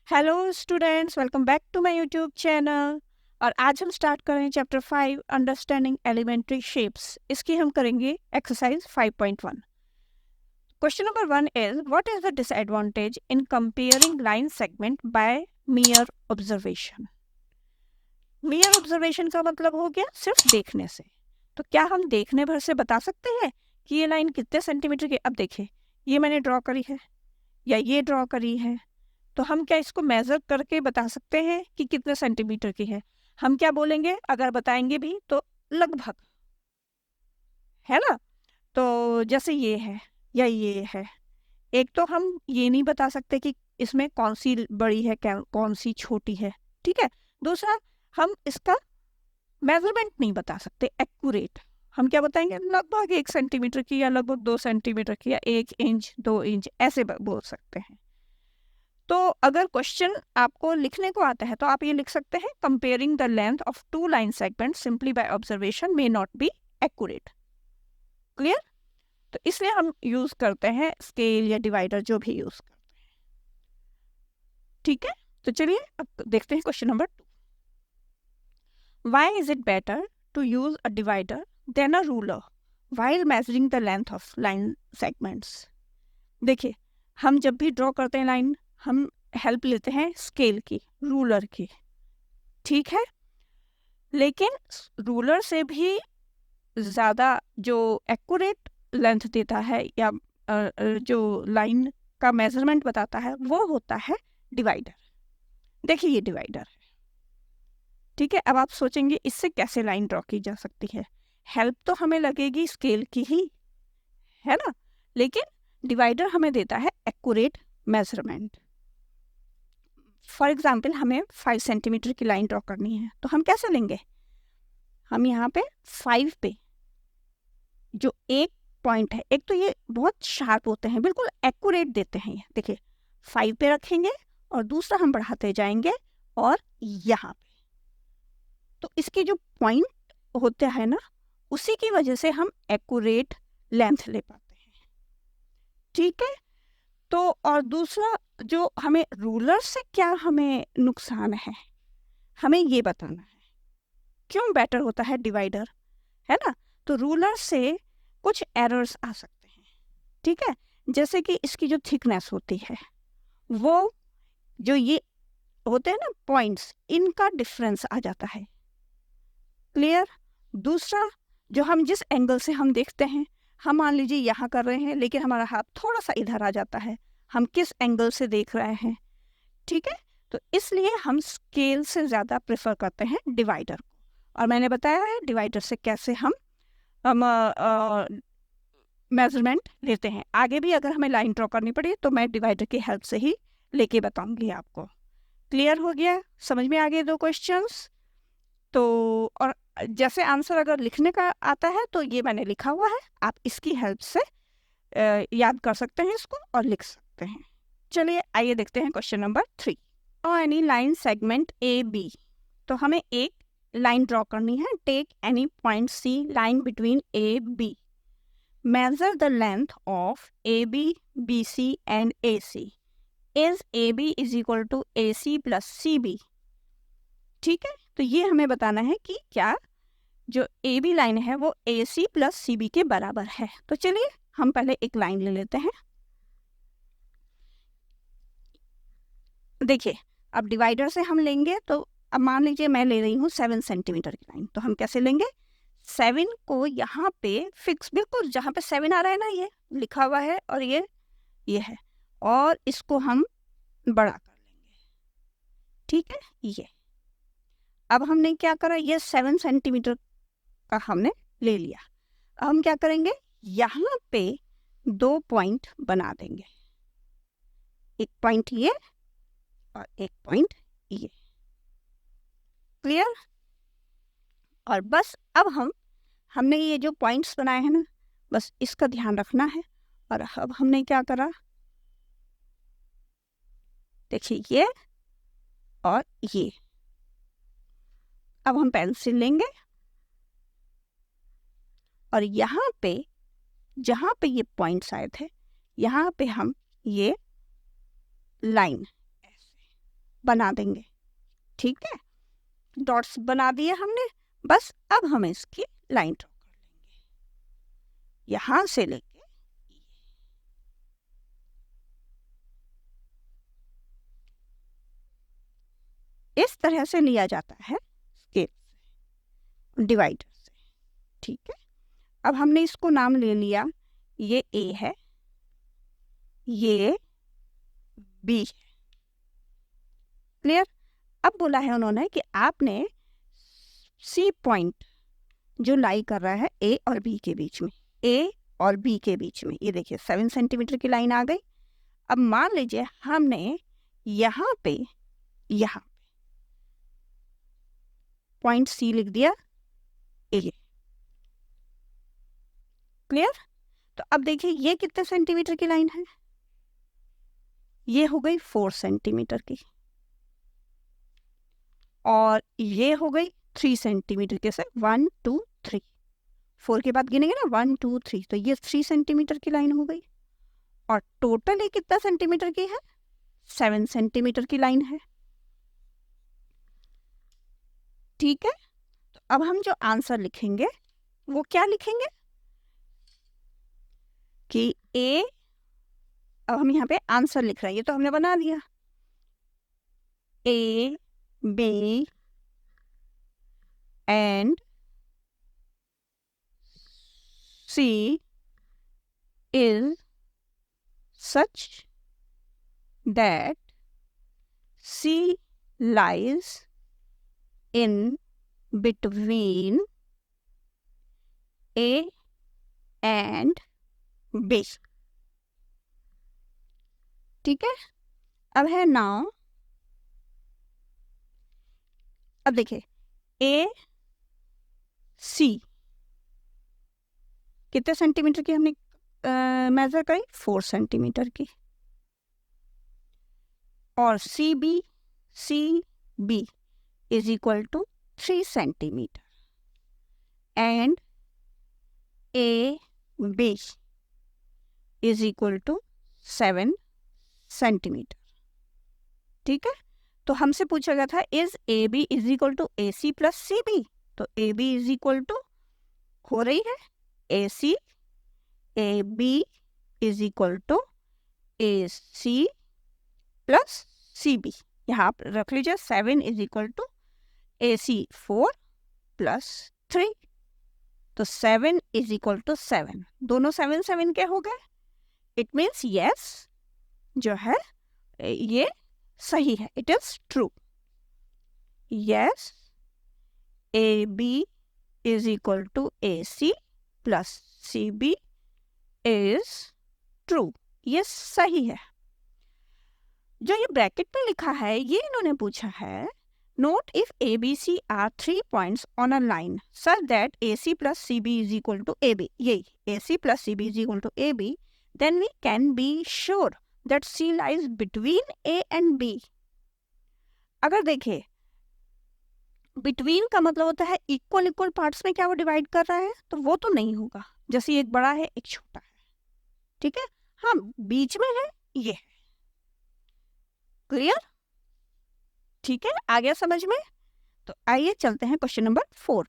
Hello students, welcome back to my YouTube channel. और आज हम स्टार्ट कर रहे हैं चैप्टर 5 अंडरस्टैंडिंग एलिमेंट्री शेप्स। इसकी हम करेंगे exercise 5.1। Question number 1 is what is the disadvantage in comparing line segment by mere observation. Mere observation का मतलब हो गया सिर्फ देखने से। तो क्या हम देखने भर से बता सकते हैं कि ये लाइन कितने सेंटीमीटर की? अब देखिए, ये मैंने ड्रॉ करी है या ये ड्रॉ करी है, तो हम क्या इसको मेजर करके बता सकते हैं कि कितने सेंटीमीटर की है? हम क्या बोलेंगे अगर बताएंगे भी तो? लगभग, है ना? तो जैसे ये है या ये है, एक तो हम ये नहीं बता सकते कि इसमें कौन सी बड़ी है कौन सी छोटी है, ठीक है। दूसरा, हम इसका मेजरमेंट नहीं बता सकते एक्यूरेट। हम क्या बताएंगे? लगभग 1 सेंटीमीटर की या लगभग 2 सेंटीमीटर की या 1 इंच 2 इंच ऐसे बोल सकते हैं। तो अगर क्वेश्चन आपको लिखने को आता है तो आप ये लिख सकते हैं comparing the length of two line segment simply by observation may not be accurate. Clear? तो इसलिए हम यूज करते हैं स्केल या डिवाइडर, जो भी यूज करते हैं। ठीक है, तो चलिए अब देखते हैं question number 2। Why is it better to use a divider than a ruler while measuring the length of line segments? देखिए, हम जब भी ड्रॉ करते हैं लाइन, हम हेल्प लेते हैं स्केल की, रूलर की, ठीक है। लेकिन रूलर से भी ज़्यादा जो एक्यूरेट लेंथ देता है या जो लाइन का मेजरमेंट बताता है वो होता है डिवाइडर। देखिए, ये डिवाइडर है, ठीक है। अब आप सोचेंगे इससे कैसे लाइन ड्रॉ की जा सकती है? हेल्प तो हमें लगेगी स्केल की ही, है ना? लेकिन डिवाइडर हमें देता है एक्यूरेट मेजरमेंट। फॉर एग्जाम्पल, हमें 5 सेंटीमीटर की लाइन ड्रॉ करनी है, तो हम कैसे लेंगे? हम यहाँ पे 5 पे जो एक पॉइंट है, एक तो ये बहुत शार्प होते हैं, बिल्कुल एक्यूरेट देते हैं ये, देखिए 5 पे रखेंगे और दूसरा हम बढ़ाते जाएंगे और यहाँ पे, तो इसके जो पॉइंट होते हैं ना, उसी की वजह से हम एक्यूरेट लेंथ ले पाते हैं, ठीक है। तो और दूसरा, जो हमें रूलर से क्या हमें नुकसान है, हमें ये बताना है। क्यों बेटर होता है डिवाइडर, है ना? तो रूलर से कुछ एरर्स आ सकते हैं, ठीक है। जैसे कि इसकी जो थिकनेस होती है, वो जो ये होते हैं ना पॉइंट्स, इनका डिफरेंस आ जाता है। क्लियर? दूसरा, जो हम जिस एंगल से हम देखते हैं, हम मान लीजिए यहाँ कर रहे हैं लेकिन हमारा हाथ थोड़ा सा इधर आ जाता है, हम किस एंगल से देख रहे हैं, ठीक है। तो इसलिए हम स्केल से ज़्यादा प्रेफर करते हैं डिवाइडर को। और मैंने बताया है डिवाइडर से कैसे हम मेजरमेंट लेते हैं। आगे भी अगर हमें लाइन ड्रॉ करनी पड़ी तो मैं डिवाइडर की हेल्प से ही लेके बताऊंगी आपको। क्लियर हो गया? समझ में आ गए दो क्वेश्चंस? तो और जैसे आंसर अगर लिखने का आता है तो ये मैंने लिखा हुआ है, आप इसकी हेल्प से याद कर सकते हैं इसको और लिख सकते हैं। चलिए आइए देखते हैं क्वेश्चन नंबर 3। और any line segment A B, तो हमें एक लाइन ड्रॉ करनी है। Take any point C line between A B, measure the length of AB, BC and AC. Is AB is equal to AC plus CB? ठीक है, तो ये हमें बताना है कि क्या जो AB लाइन है वो AC plus CB के बराबर है। तो चलिए हम पहले एक लाइन ले लेते हैं। देखिए, अब डिवाइडर से हम लेंगे तो अब मान लीजिए मैं ले रही हूँ 7 सेंटीमीटर की लाइन, तो हम कैसे लेंगे? 7 को यहाँ पे फिक्स, बिल्कुल जहाँ पे 7 आ रहा है ना, ये लिखा हुआ है और ये है, और इसको हम बड़ा कर लेंगे, ठीक है। ये अब हमने क्या करा, ये 7 सेंटीमीटर का हमने ले लिया। अब हम क्या करेंगे, यहाँ पे 2 पॉइंट बना देंगे, एक पॉइंट ये और एक पॉइंट ये। क्लियर? और बस अब हमने ये जो पॉइंट्स बनाए हैं ना, बस इसका ध्यान रखना है। और अब हमने क्या करा, देखिए ये और ये। अब हम पेंसिल लेंगे और यहाँ पे जहाँ पे ये पॉइंट्स आए थे, यहाँ पे हम ये लाइन ऐसे बना देंगे। ठीक है, डॉट्स बना दिए हमने, बस अब हम इसकी लाइन ड्रॉ कर लेंगे यहां से लेके इस तरह से लिया जाता है स्केल से, डिवाइडर से। ठीक है, अब हमने इसको नाम ले लिया, ये ए है, ये बी है। क्लियर? अब बोला है उन्होंने कि आपने सी पॉइंट जो लाई कर रहा है ए और बी के बीच में, ए और बी के बीच में, ये देखिए 7 सेंटीमीटर की लाइन आ गई। अब मान लीजिए हमने यहाँ पे पॉइंट सी लिख दिया ए। क्लियर? तो अब देखिए ये कितने सेंटीमीटर की लाइन है, ये हो गई 4 सेंटीमीटर की, और ये हो गई 3 सेंटीमीटर के से 1 2 3, 4 के बाद गिनेंगे ना 1 2 3, तो ये 3 सेंटीमीटर की लाइन हो गई। और टोटल ये कितना सेंटीमीटर की है, 7 सेंटीमीटर की लाइन है। ठीक है, तो अब हम जो आंसर लिखेंगे वो क्या लिखेंगे कि ए, अब हम यहाँ पे आंसर लिख रहे हैं, ये तो हमने बना दिया, A B and C is such that C lies in between A and B। ठीक है, अब है नाउ, अब देखिए ए सी कितने सेंटीमीटर की हमने मेजर करी, 4 सेंटीमीटर की, और C B is equal to 3 centimetre and A B is equal to 7 centimetre. ठीक है, तो हमसे पूछा गया था is A B is equal to A C plus C B, तो A B is equal to हो रही है A C, A B is equal to A C plus C B, यहाँ आप रख लीजिए 7 is equal to A C 4 plus 3, तो 7 is equal to 7, दोनों 7 7 के हो गए। इट मीन्स यस जो है ये सही है, it is true. Yes A B is equal to A C plus C B is true, ये सही है। जो ये ब्रैकेट में लिखा है ये इन्होंने पूछा है, note if A B C are 3 points on a line such that A C plus C B is equal to A B, यही A C plus C B is equal to A B, then we can be sure that C lies between A and B. अगर देखे between का मतलब होता है equal equal parts में क्या वो डिवाइड कर रहा है, तो वो तो नहीं होगा, जैसे एक बड़ा है एक छोटा है। ठीक है, हाँ बीच में है ये है। क्लियर? ठीक है, आ गया समझ में? तो आइए चलते हैं क्वेश्चन नंबर 4 पर।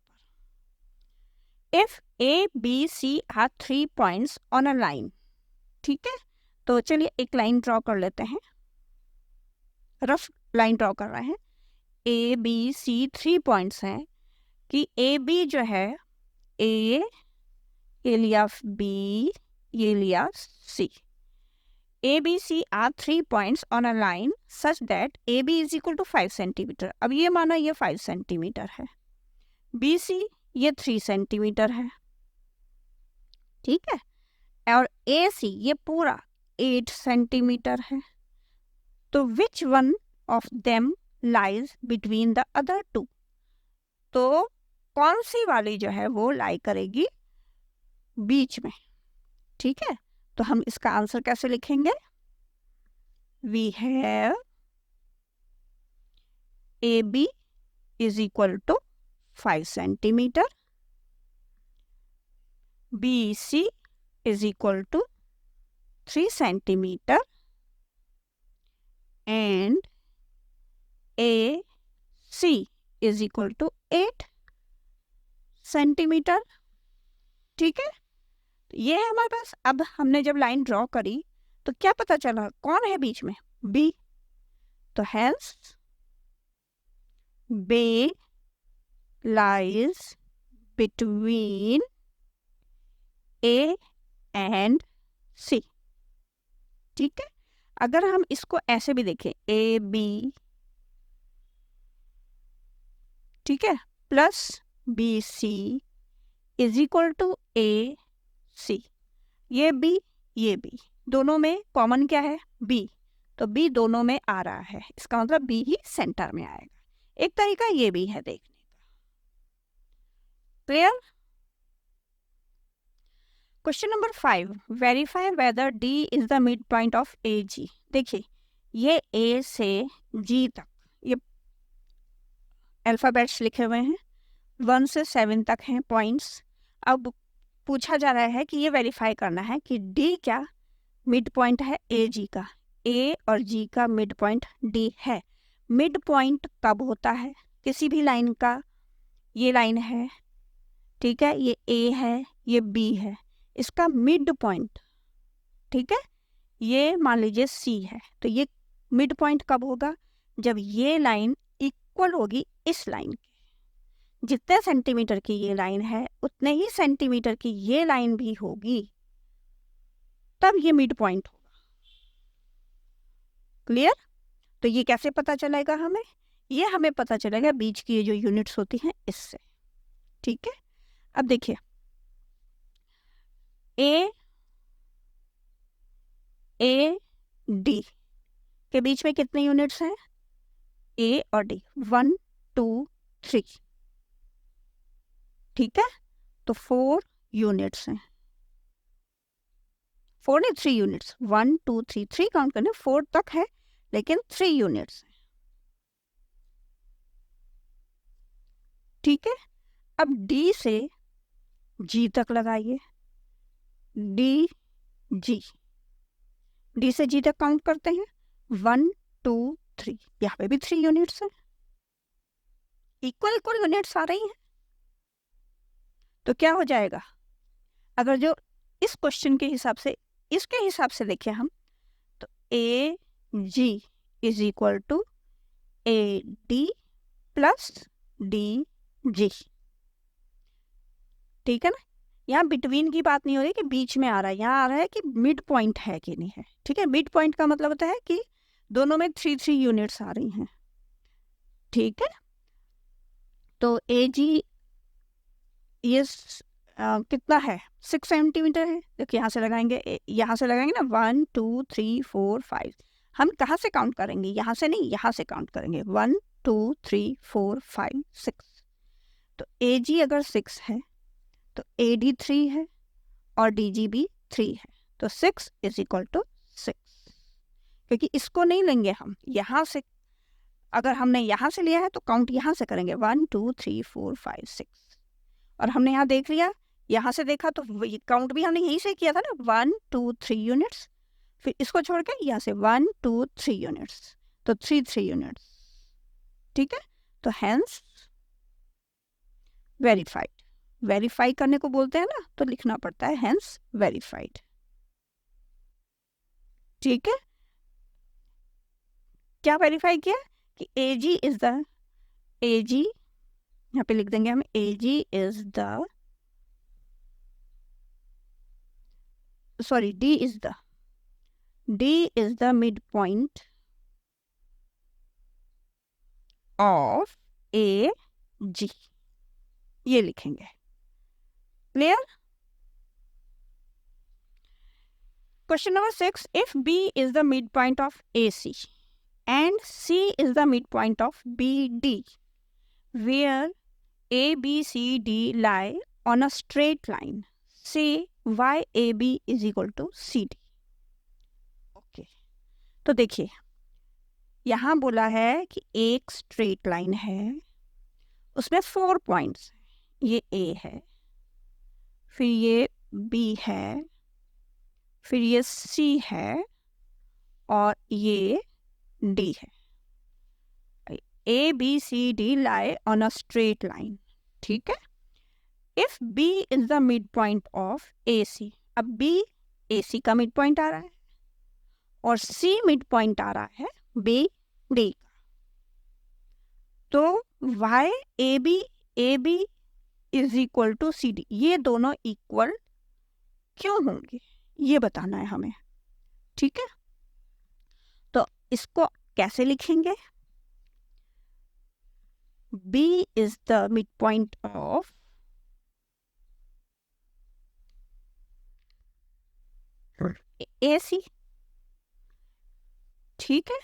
If A B C are 3 points on a line, ठीक है, तो चलिए एक लाइन ड्रॉ कर लेते हैं, रफ लाइन ड्रॉ कर रहे हैं। ए बी सी 3 पॉइंट्स हैं कि ए बी जो है ए, ये लिया बी, ये लिया C. A B C are 3 points on a line such that A B is equal to 5 centimetre. अब ये माना ये 5 सेंटीमीटर है, बी सी ये 3 सेंटीमीटर है, ठीक है, और ए सी ये पूरा 8 सेंटीमीटर है। तो which one of them lies between the other two, तो कौन सी वाली जो है वो लाई करेगी बीच में। ठीक है, तो हम इसका आंसर कैसे लिखेंगे, we have A B is equal to 5 centimetre, B C is equal to 3 centimetre and A C is equal to 8 centimetre. ठीक है, ये है हमारे पास। अब हमने जब लाइन ड्रॉ करी तो क्या पता चला, कौन है बीच में? बी। तो hence B lies between A and C. ठीक है, अगर हम इसको ऐसे भी देखें, ए बी, ठीक है, plus B C is equal to A C. ये बी, ये बी, दोनों में कॉमन क्या है? बी। तो बी दोनों में आ रहा है, इसका मतलब बी ही सेंटर में आएगा। एक तरीका ये भी है देखने का। Clear? Question number 5, verify whether D is the mid point of A G. देखिए, ये ए से जी तक ये अल्फाबेट्स लिखे हुए हैं, 1 से 7 तक हैं पॉइंट्स। अब पूछा जा रहा है कि ये वेरीफाई करना है कि डी क्या मिड पॉइंट है ए जी का। ए और जी का मिड पॉइंट डी है। मिड पॉइंट कब होता है किसी भी लाइन का? ये लाइन है, ठीक है, ये ए है, ये बी है, इसका मिड पॉइंट, ठीक है, ये मान लीजिए सी है। तो ये मिड पॉइंट कब होगा? जब ये लाइन इक्वल होगी इस लाइन के। जितने सेंटीमीटर की ये लाइन है उतने ही सेंटीमीटर की ये लाइन भी होगी, तब ये मिड पॉइंट होगा। क्लियर? तो ये कैसे पता चलेगा हमें? ये हमें पता चलेगा बीच की ये जो यूनिट्स होती हैं इससे। ठीक है, अब देखिए, ए डी के बीच में कितने यूनिट्स हैं? ए और डी 1 2 3। ठीक है, तो 4 यूनिट्स हैं। 4 नहीं, 3 यूनिट्स, 1 2 3, 3 काउंट करने, 4 तक है लेकिन 3 यूनिट्स हैं। ठीक है, अब डी से जी तक लगाइए। डी जी, डी से जी तक काउंट करते हैं, 1 2 3, यहाँ पे भी 3 यूनिट्स हैं, इक्वल इक्वल यूनिट्स आ रही हैं। तो क्या हो जाएगा? अगर जो इस क्वेश्चन के हिसाब से, इसके हिसाब से देखें हम, तो A G is equal to A D plus D G. ठीक है ना, यहाँ बिटवीन की बात नहीं हो रही कि बीच में आ रहा है, यहाँ आ रहा है कि मिड पॉइंट है कि नहीं है। ठीक है, मिड पॉइंट का मतलब होता है कि दोनों में 3 3 यूनिट्स आ रही हैं। ठीक है, तो ए जी ये कितना है? 6 सेंटीमीटर है। देखिए, यहाँ से लगाएंगे, यहाँ से लगाएंगे ना, 1 2 3 4 5। हम कहाँ से काउंट करेंगे? यहाँ से नहीं, यहाँ से काउंट करेंगे, 1 2 3 4 5 6। तो ए जी अगर 6 है तो ए डी 3 है और डी जी भी 3 है। तो 6 इज इक्वल टू 6। क्योंकि इसको नहीं लेंगे हम, यहाँ से अगर हमने यहाँ से लिया है तो काउंट यहाँ से करेंगे, 1 2 3 4 5 6। और हमने यहाँ देख लिया, यहाँ से देखा तो काउंट भी हमने यहीं से किया था ना, 1 2 3 यूनिट्स। फिर इसको छोड़ के यहाँ से 1 2 3 यूनिट्स, तो 3 3 यूनिट्स। ठीक है, तो हेंस वेरीफाइड। वेरीफाई करने को बोलते हैं ना, तो लिखना पड़ता है हेंस वेरीफाइड। ठीक है, क्या वेरीफाई किया? कि ए जी इज द, ए जी यहाँ पे लिख देंगे हम, A G is the, sorry, D is the mid point of A G, ये लिखेंगे। Clear? Question number 6, if B is the mid point of A C and C is the midpoint of BD, where A, B, C, D lie on a straight line. Say YAB is equal to CD. Okay. तो देखिए, यहाँ बोला है कि एक straight line है, उसमें 4 points हैं। ये A है, फिर ये B है, फिर ये C है और ये D है। ABCD lie on a straight line, ठीक है. If B is the midpoint of AC, अब B AC का midpoint आ रहा है और C midpoint आ रहा है BD का, तो why AB is equal to CD, ये दोनों इक्वल क्यों होंगे ये बताना है हमें, ठीक है. तो इसको कैसे लिखेंगे? B is the midpoint of AC, ठीक है.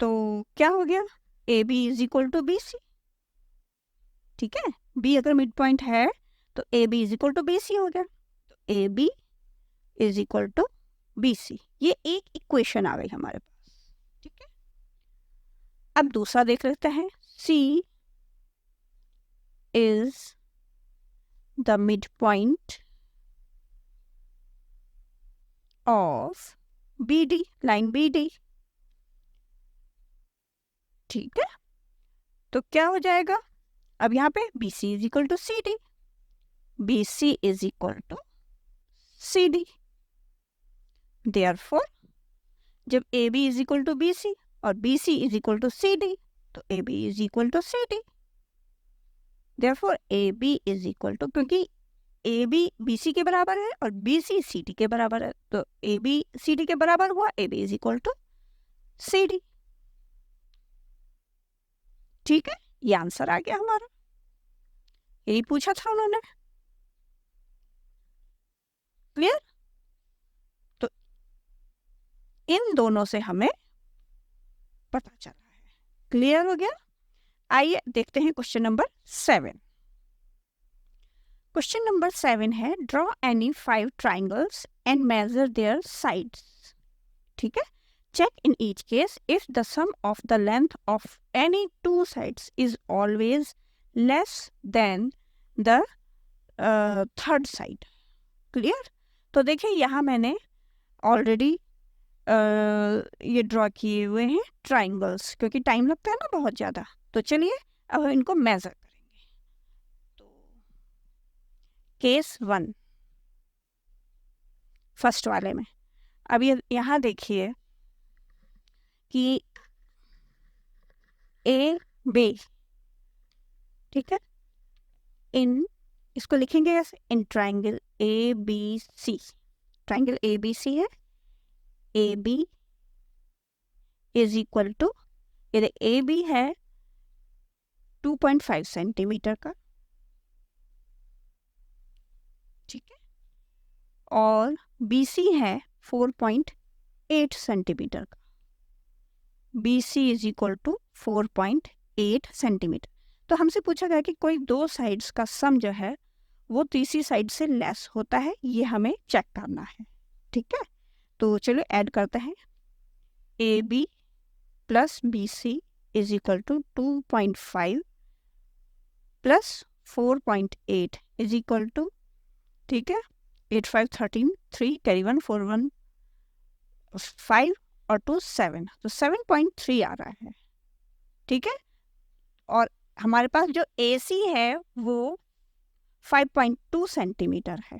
तो क्या हो गया? AB is equal to BC, ठीक है. B अगर मिड पॉइंट है तो AB is equal to BC हो गया. तो AB is equal to BC, ये एक इक्वेशन आ गई हमारे पास, ठीक है. अब दूसरा देख लेते हैं. C is the mid point of BD, line BD, ठीक है. तो क्या हो जाएगा? अब यहाँ पे BC is equal to CD, BC is equal to CD. Therefore जब AB is equal to BC और BC is equal to CD, तो AB is equal to CD. Therefore AB is equal to, क्योंकि AB BC के बराबर है और BC CD के बराबर है, तो AB CD के बराबर हुआ, AB is equal to CD, ठीक है. ये आंसर आ गया हमारा, यही पूछा था उन्होंने. क्लियर? तो इन दोनों से हमें पता चला है. क्लियर हो गया? आइए देखते हैं क्वेश्चन नंबर 7. क्वेश्चन नंबर 7 है, draw any 5 triangles and measure their sides, ठीक है. Check in each case if the sum of the length of any 2 sides is always less than the third side. Clear? तो देखिए यहाँ मैंने already ये draw किए हुए हैं ट्राइंगल्स, क्योंकि टाइम लगता है ना बहुत ज़्यादा. तो चलिए अब हम इनको मेजर करेंगे. तो केस 1 फर्स्ट वाले में, अब ये यहाँ देखिए कि AB, ठीक है. इन इसको लिखेंगे कैसे? In triangle ABC, triangle ABC है, AB इज इक्वल टू, ये AB है 2.5 सेंटीमीटर का, ठीक है, और BC है 4.8 सेंटीमीटर का. BC is equal to 4.8 centimetre. तो हमसे पूछा गया कि कोई 2 साइड्स का सम जो है वो तीसरी साइड से लेस होता है, ये हमें चेक करना है, ठीक है. तो चलो ऐड करते हैं. AB plus BC is equal to 2.5 plus 4.8 is equal to, ठीक है, 8 5 13, 3 कैरी 1 4 1 5 और 2 7, तो 7.3 आ रहा है, ठीक है. और हमारे पास जो AC है वो 5.2 सेंटीमीटर है,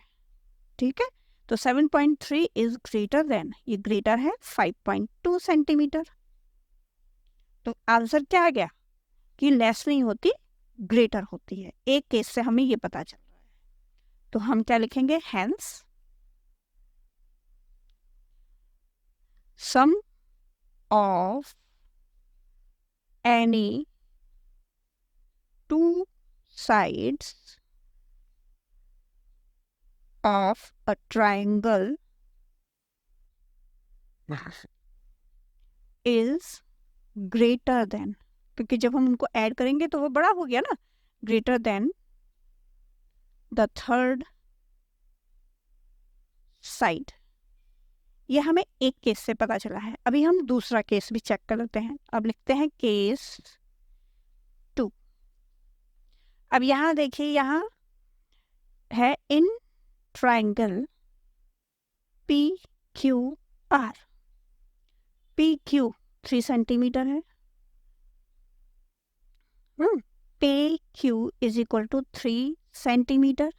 ठीक है. तो 7.3 इज ग्रेटर देन, ये ग्रेटर है 5.2 सेंटीमीटर. तो आंसर क्या आ गया कि लेस नहीं होती, ग्रेटर होती है. एक केस से हमें ये पता चल रहा है. तो हम क्या लिखेंगे? Hence sum of any 2 sides of a triangle is greater than, क्योंकि जब हम उनको ऐड करेंगे तो वो बड़ा हो गया ना, greater than the third side. ये हमें एक केस से पता चला है. अभी हम दूसरा केस भी चेक कर लेते हैं. अब लिखते हैं केस 2. अब यहाँ देखिए, यहाँ है in triangle PQR, PQ 3 centimetre है, P Q is equal to 3 centimetre.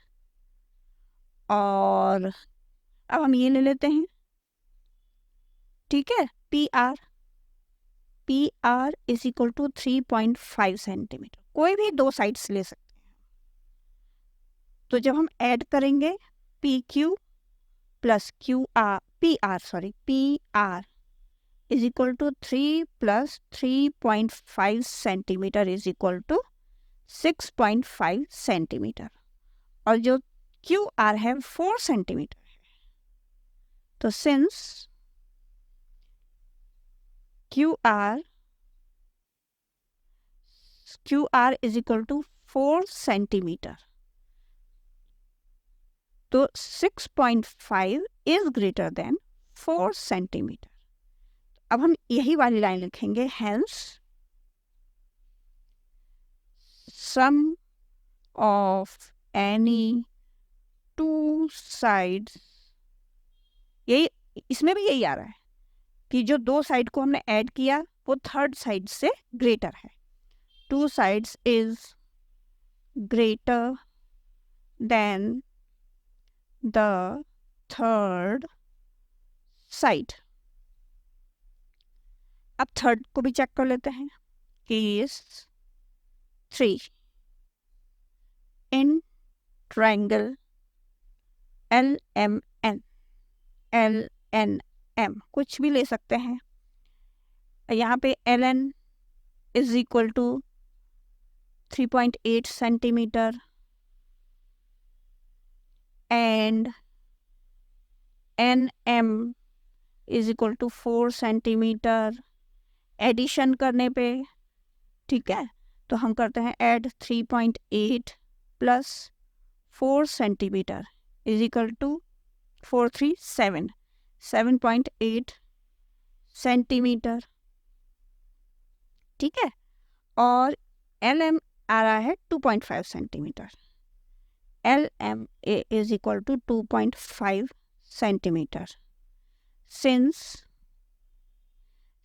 और अब हम ये ले लेते हैं, ठीक है, P R is equal to 3.5 centimetre. कोई भी दो साइड्स ले सकते हैं। तो जब हम ऐड करेंगे P Q plus P R is equal to 3 plus 3.5 centimetre is equal to 6.5 centimetre. और जो क्यू आर है 4 सेंटीमीटर है। तो since Q R is equal to 4 centimetre, तो 6.5 इज ग्रेटर देन 4 सेंटीमीटर। अब हम यही वाली लाइन लिखेंगे, hence sum of any two sides, यही इसमें भी यही आ रहा है कि जो दो साइड को हमने ऐड किया वो थर्ड साइड से ग्रेटर है। Two sides is greater than the third side. अब थर्ड को भी चेक कर लेते हैं। केस 3, इन ट्रायंगल LMN कुछ भी ले सकते हैं। यहाँ पे LN is equal to 3.8 centimetre and NM is equal to 4 centimetre. Addition करने पे, ठीक है, तो हम करते हैं add 3.8 plus 4 centimetre is equal to 7.8 centimetre, ठीक है। और LM आ रहा है 2.5 centimetre. LM is equal to 2.5 centimetre. Since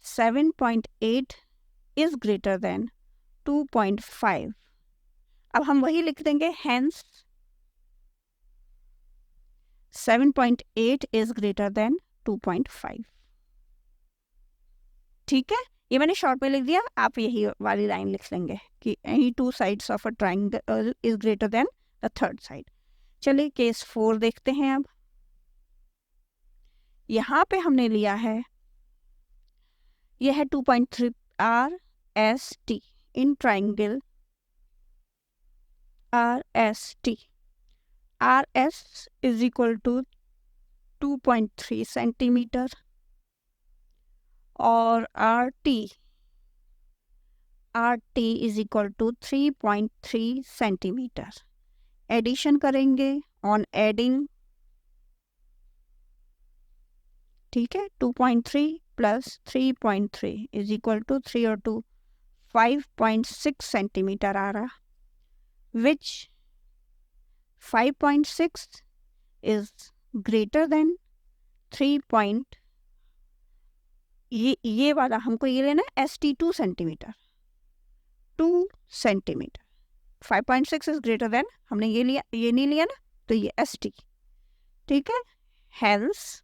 7.8 is greater than 2.5, अब हम वही लिख देंगे, हेंस 7.8 इज ग्रेटर देन 2.5, ठीक है। ये मैंने शॉर्ट में लिख दिया, आप यही वाली लाइन लिख लेंगे कि any two sides of a triangle is greater than the third side. चलिए केस 4 देखते हैं। अब यहाँ पे हमने लिया है, यह है 2.3 RST in triangle RST। RS is equal to 2.3 centimetre और RT is equal to 3.3 centimetre. Addition करेंगे, ऑन एडिंग, ठीक है, 2.3 प्लस 3.3 इज इक्वल टू 3 और 2 5.6 सेंटीमीटर आ रहा, विच 5.6 इज ग्रेटर देन 3. ये वाला हमको ये लेना है ST 2 centimetre, 2 centimetre. 5.6 is greater then, हमने ये लिया, ये नहीं लिया ना, तो ये ST, ठीक है। Hence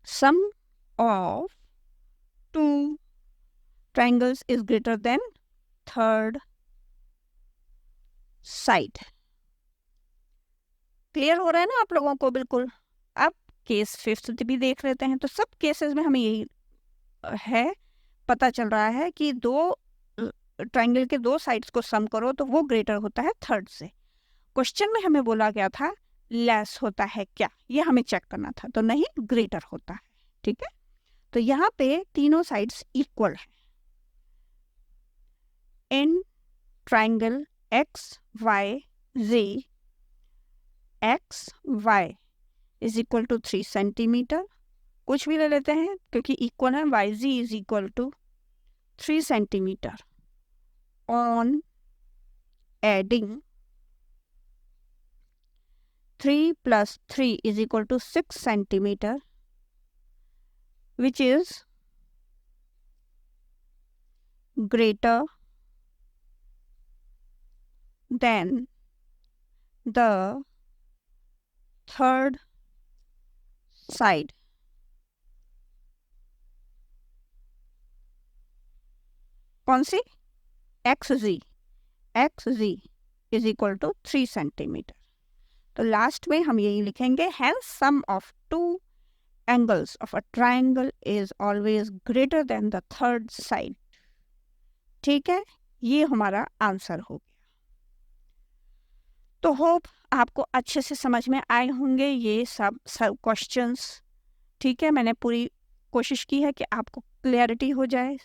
sum of two triangles is greater than third side. Clear हो रहा है ना आप लोगों को? बिल्कुल। अब केस 5 भी देख लेते हैं। तो सब केसेस में हमें यही है, पता चल रहा है कि दो ट्रायंगल के दो साइड्स को सम करो तो वो ग्रेटर होता है थर्ड से। क्वेश्चन में हमें बोला गया था लेस होता है क्या, ये हमें चेक करना था, तो नहीं, ग्रेटर होता है, ठीक है। तो यहाँ पे तीनों साइड्स इक्वल है। In triangle XYZ, XY is equal to 3 centimetre, कुछ भी ले लेते हैं क्योंकि इक्वल है, YZ is equal to 3 centimetre. On adding 3 plus 3 is equal to 6 centimeter, which is greater than the third side. कौन सी? XZ is equal to 3 centimetre. तो लास्ट में हम यही लिखेंगे, hence sum of two angles of a triangle is always greater than the third side. ठीक है, ये हमारा आंसर हो गया। तो होप आपको अच्छे से समझ में आए होंगे ये सब क्वेश्चंस। ठीक है, मैंने पूरी कोशिश की है कि आपको क्लियरिटी हो जाए।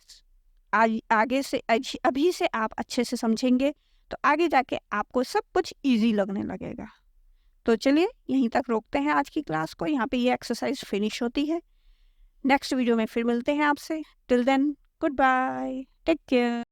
आगे से अभी से आप अच्छे से समझेंगे तो आगे जाके आपको सब कुछ इजी लगने लगेगा। तो चलिए यहीं तक रोकते हैं आज की क्लास को, यहाँ पे ये एक्सरसाइज फिनिश होती है। नेक्स्ट वीडियो में फिर मिलते हैं आपसे। Till then goodbye, take care.